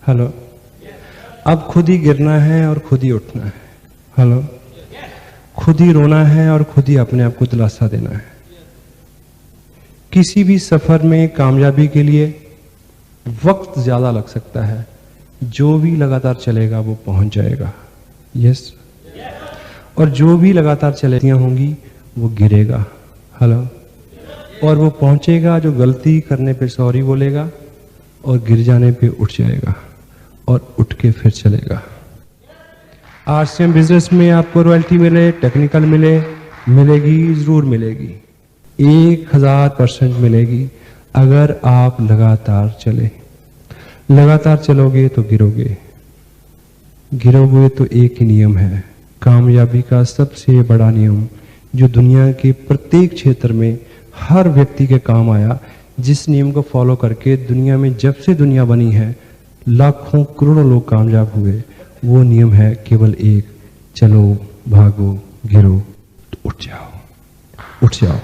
Hello. अब खुद ही गिरना है और खुद ही उठना है। हेलो। खुद ही रोना है और खुद ही अपने आप को दिलासा देना है। किसी भी सफर में कामयाबी के लिए वक्त ज्यादा लग सकता है, जो भी लगातार चलेगा वो पहुंच जाएगा। यस। और जो भी लगातार चलतियां होंगी वो गिरेगा। हेलो। और वो पहुंचेगा जो गलती करने पे सॉरी बोलेगा और गिर जाने पे उठ जाएगा और उठ के फिर चलेगा। आरसीएम बिजनेस में आपको रॉयल्टी मिले, टेक्निकल मिले, मिलेगी, जरूर मिलेगी, 1000% मिलेगी अगर आप लगातार चले। लगातार चलोगे तो गिरोगे, गिरोगे तो एक ही नियम है, कामयाबी का सबसे बड़ा नियम जो दुनिया के प्रत्येक क्षेत्र में हर व्यक्ति के काम आया, जिस नियम को फॉलो करके दुनिया में जब से दुनिया बनी है लाखों करोड़ों लोग कामयाब हुए, वो नियम है केवल एक, चलो, भागो, गिरो तो उठ जाओ, उठ जाओ।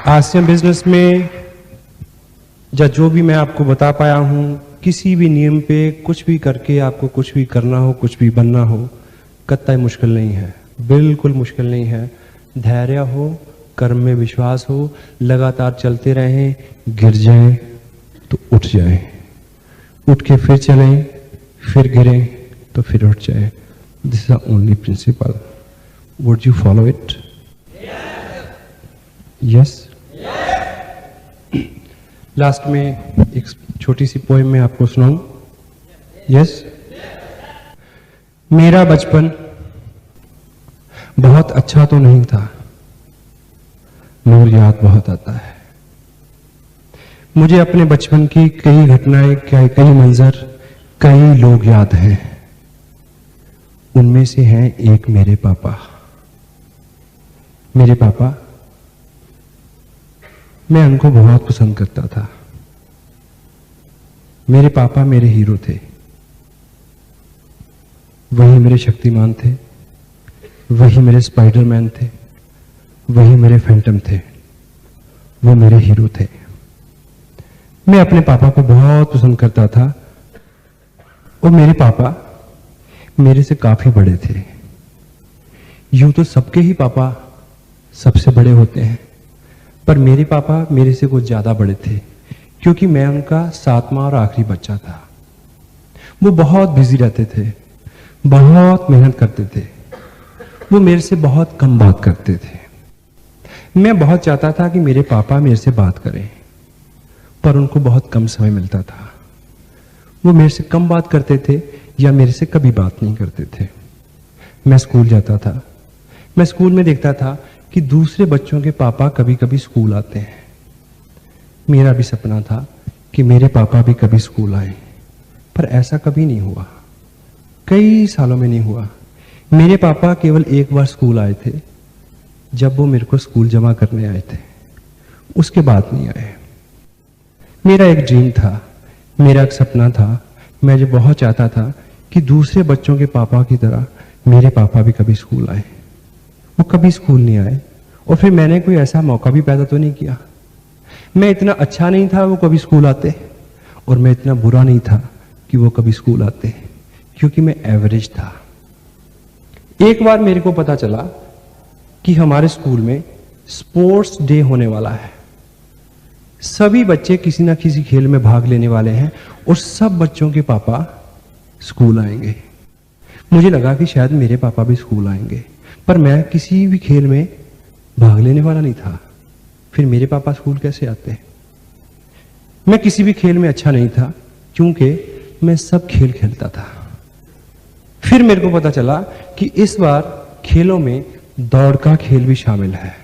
आरसीएम बिजनेस में जो भी मैं आपको बता पाया हूं, किसी भी नियम पे कुछ भी करके आपको कुछ भी करना हो, कुछ भी बनना हो, कतई मुश्किल नहीं है, बिल्कुल मुश्किल नहीं है। धैर्य हो, कर्म में विश्वास हो, लगातार चलते रहें, गिर जाएं तो उठ जाएं, उठ के फिर चलें, फिर गिरें तो फिर उठ जाएं। This is the only principle. Would you follow it? Yes. Last में एक छोटी सी पोएम मैं आपको सुनाऊं। यस। मेरा बचपन बहुत अच्छा तो नहीं था, मगर याद बहुत आता है। मुझे अपने बचपन की कई घटनाएं, कई मंजर, कई लोग याद हैं। उनमें से हैं एक मेरे पापा। मेरे पापा, मैं उनको बहुत पसंद करता था। मेरे पापा मेरे हीरो थे, वही मेरे शक्तिमान थे, वही मेरे स्पाइडरमैन थे, वही मेरे फैंटम थे, वो मेरे हीरो थे। मैं अपने पापा को बहुत पसंद करता था और मेरे पापा मेरे से काफी बड़े थे। यूं तो सबके ही पापा सबसे बड़े होते हैं, पर मेरे पापा मेरे से कुछ ज्यादा बड़े थे, क्योंकि मैं उनका 7वां और आखिरी बच्चा था। वो बहुत बिजी रहते थे, बहुत मेहनत करते थे, वो मेरे से बहुत कम बात करते थे। मैं बहुत चाहता था कि मेरे पापा मेरे से बात करें, पर उनको बहुत कम समय मिलता था। वो मेरे से कम बात करते थे या मेरे से कभी बात नहीं करते थे। मैं स्कूल जाता था, मैं स्कूल में देखता था कि दूसरे बच्चों के पापा कभी कभी स्कूल आते हैं। मेरा भी सपना था कि मेरे पापा भी कभी स्कूल आए, पर ऐसा कभी नहीं हुआ, कई सालों में नहीं हुआ। मेरे पापा केवल एक बार स्कूल आए थे, जब वो मेरे को स्कूल जमा करने आए थे, उसके बाद नहीं आए। मेरा एक ड्रीम था, मेरा एक सपना था, मैं जो बहुत चाहता था कि दूसरे बच्चों के पापा की तरह मेरे पापा भी कभी स्कूल आए। वो कभी स्कूल नहीं आए, और फिर मैंने कोई ऐसा मौका भी पैदा तो नहीं किया। मैं इतना अच्छा नहीं था वो कभी स्कूल आते, और मैं इतना बुरा नहीं था कि वो कभी स्कूल आते, क्योंकि मैं एवरेज था। एक बार मेरे को पता चला कि हमारे स्कूल में स्पोर्ट्स डे होने वाला है। सभी बच्चे किसी ना किसी खेल में भाग लेने वाले हैं और सब बच्चों के पापा स्कूल आएंगे। मुझे लगा कि शायद मेरे पापा भी स्कूल आएंगे, पर मैं किसी भी खेल में भाग लेने वाला नहीं था। फिर मेरे पापा स्कूल कैसे आते? मैं किसी भी खेल में अच्छा नहीं था, क्योंकि मैं सब खेल खेलता था। फिर मेरे को पता चला कि इस बार खेलों में दौड़ का खेल भी शामिल है,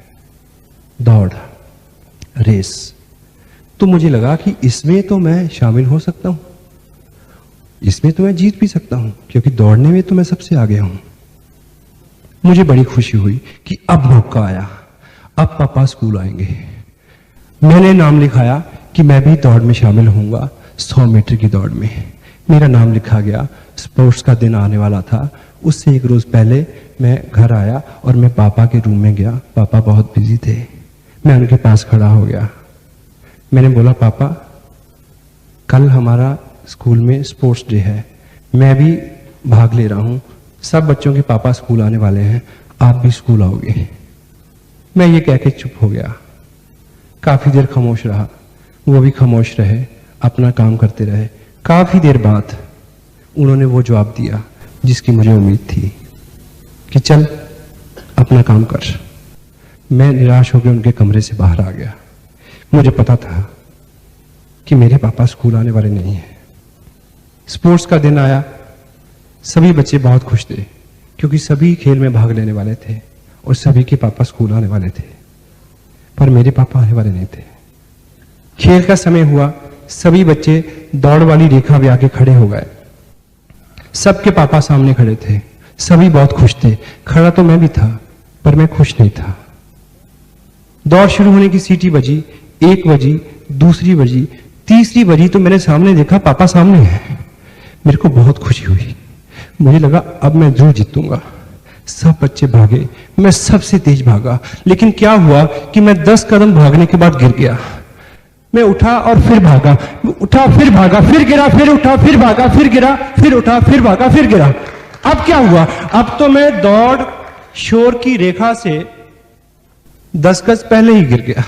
दौड़, रेस। तो मुझे लगा कि इसमें तो मैं शामिल हो सकता हूं, इसमें तो मैं जीत भी सकता हूं, क्योंकि दौड़ने में तो मैं सबसे आगे हूं। मुझे बड़ी खुशी हुई कि अब मौका आया, अब पापा स्कूल आएंगे। मैंने नाम लिखाया कि मैं भी दौड़ में शामिल होऊंगा, 100 मीटर की दौड़ में। मेरा नाम लिखा गया। स्पोर्ट्स का दिन आने वाला था। उससे एक रोज पहले मैं घर आया और मैं पापा के रूम में गया। पापा बहुत बिजी थे। मैं उनके पास खड़ा हो गया। मैंने बोला पापा कल हमारा स्कूल में स्पोर्ट्स डे है, मैं भी भाग ले रहा हूं, सब बच्चों के पापा स्कूल आने वाले हैं, आप भी स्कूल आओगे। मैं ये कह के चुप हो गया। काफी देर खामोश रहा, वो भी खामोश रहे, अपना काम करते रहे। काफी देर बाद उन्होंने वो जवाब दिया जिसकी मुझे उम्मीद थी कि चल अपना काम कर। मैं निराश होकर उनके कमरे से बाहर आ गया। मुझे पता था कि मेरे पापा स्कूल आने वाले नहीं हैं। स्पोर्ट्स का दिन आया, सभी बच्चे बहुत खुश थे क्योंकि सभी खेल में भाग लेने वाले थे और सभी के पापा स्कूल आने वाले थे, पर मेरे पापा आने वाले नहीं थे। खेल का समय हुआ, सभी बच्चे दौड़ वाली रेखा पे आके खड़े हो गए। सबके पापा सामने खड़े थे, सभी बहुत खुश थे। खड़ा तो मैं भी था, पर मैं खुश नहीं था। दौड़ शुरू होने की सीटी बजी, 1 बजी, दूसरी बजी, तीसरी बजी तो मैंने सामने देखा पापा सामने हैं। मेरे को बहुत खुशी हुई। मुझे लगा अब मैं जरूर जीतूंगा। सब बच्चे भागे, मैं सबसे तेज भागा, लेकिन क्या हुआ कि मैं 10 कदम भागने के बाद गिर गया। मैं उठा और फिर भागा, उठा फिर भागा, फिर गिरा, फिर उठा, फिर भागा, फिर गिरा, फिर उठा, फिर भागा, फिर गिरा। अब क्या हुआ? अब तो मैं दौड़ शोर की रेखा से 10 गज पहले ही गिर गया।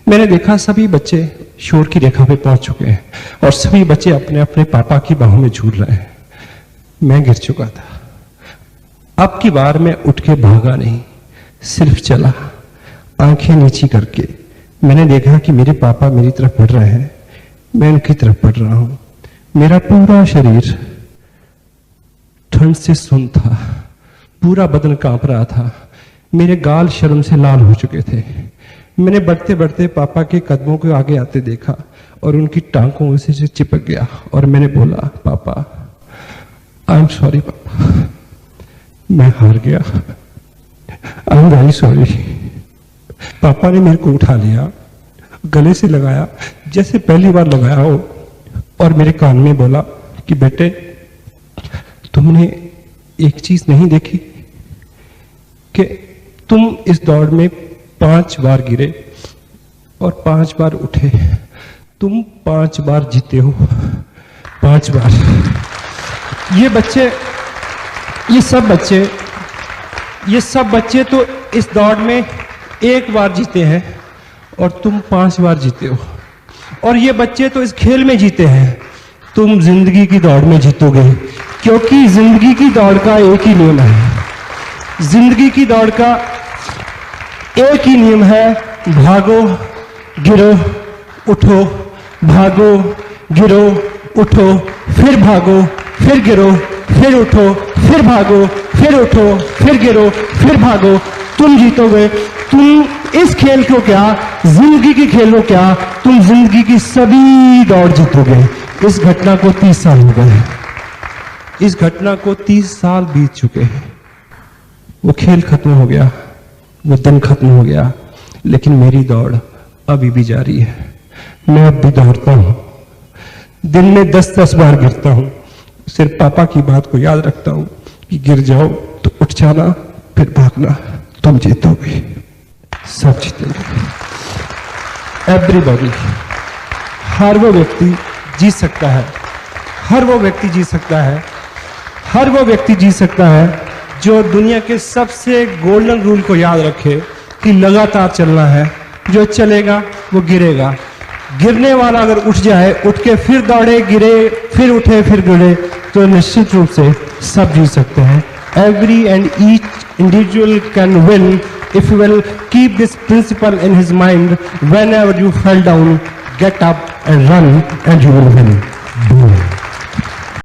मैंने देखा सभी बच्चे शोर की रेखा पे पहुंच चुके हैं और सभी बच्चे अपने अपने पापा की बाहों में झूल रहे हैं। मैं गिर चुका था। अब की बार मैं उठ के भागा नहीं, सिर्फ चला, आंखें नीची करके। मैंने देखा कि मेरे पापा मेरी तरफ बढ़ रहे हैं, मैं उनकी तरफ बढ़ रहा हूं। मेरा पूरा शरीर ठंड से सुन्न था, पूरा बदन कांप रहा था, मेरे गाल शर्म से लाल हो चुके थे। मैंने बढ़ते बढ़ते पापा के कदमों को आगे आते देखा और उनकी टांगों से चिपक गया और मैंने बोला, पापा आई एम सॉरी पापा, मैं हार गया, आई एम वेरी सॉरी। पापा ने मेरे को उठा लिया, गले से लगाया जैसे पहली बार लगाया हो और मेरे कान में बोला कि बेटे तुमने एक चीज नहीं देखी कि तुम इस दौड़ में 5 बार गिरे और 5 बार उठे, तुम 5 बार जीते हो, 5 बार। ये सब बच्चे तो इस दौड़ में 1 बार जीते हैं और तुम 5 बार जीते हो। और ये बच्चे तो इस खेल में जीते हैं, तुम जिंदगी की दौड़ में जीतोगे, क्योंकि जिंदगी की दौड़ का एक ही नियम है। जिंदगी की दौड़ का एक ही नियम है, भागो गिरो उठो, भागो गिरो उठो, फिर भागो, फिर गिरो, फिर उठो, फिर भागो, फिर उठो, फिर गिरो, फिर भागो। तुम जीतोगे। तुम इस खेल को क्या, जिंदगी की खेल को क्या, तुम जिंदगी की सभी दौड़ जीतोगे। इस घटना को 30 साल हो गए, इस घटना को 30 साल बीत चुके हैं। वो खेल खत्म हो गया, वो दिन खत्म हो गया, लेकिन मेरी दौड़ अभी भी जारी है। मैं अब भी दौड़ता हूं, दिन में 10-10 बार गिरता हूं, सिर्फ पापा की बात को याद रखता हूं कि गिर जाओ तो उठ जाना, फिर भागना, तुम जीतोगे, सब जीतेंगे। एवरीबॉडी, हर वो व्यक्ति जीत सकता है, हर वो व्यक्ति जीत सकता है, हर वो व्यक्ति जीत सकता है जो दुनिया के सबसे गोल्डन रूल को याद रखे कि लगातार चलना है। जो चलेगा वो गिरेगा। गिरने वाला अगर उठ जाए, उठ के फिर दौड़े, गिरे, फिर उठे, फिर गिरे, तो निश्चित रूप से सब जीत सकते हैं। Every and each individual can win if you will keep this principle in his mind. Whenever you fall down, get up and run and you will win.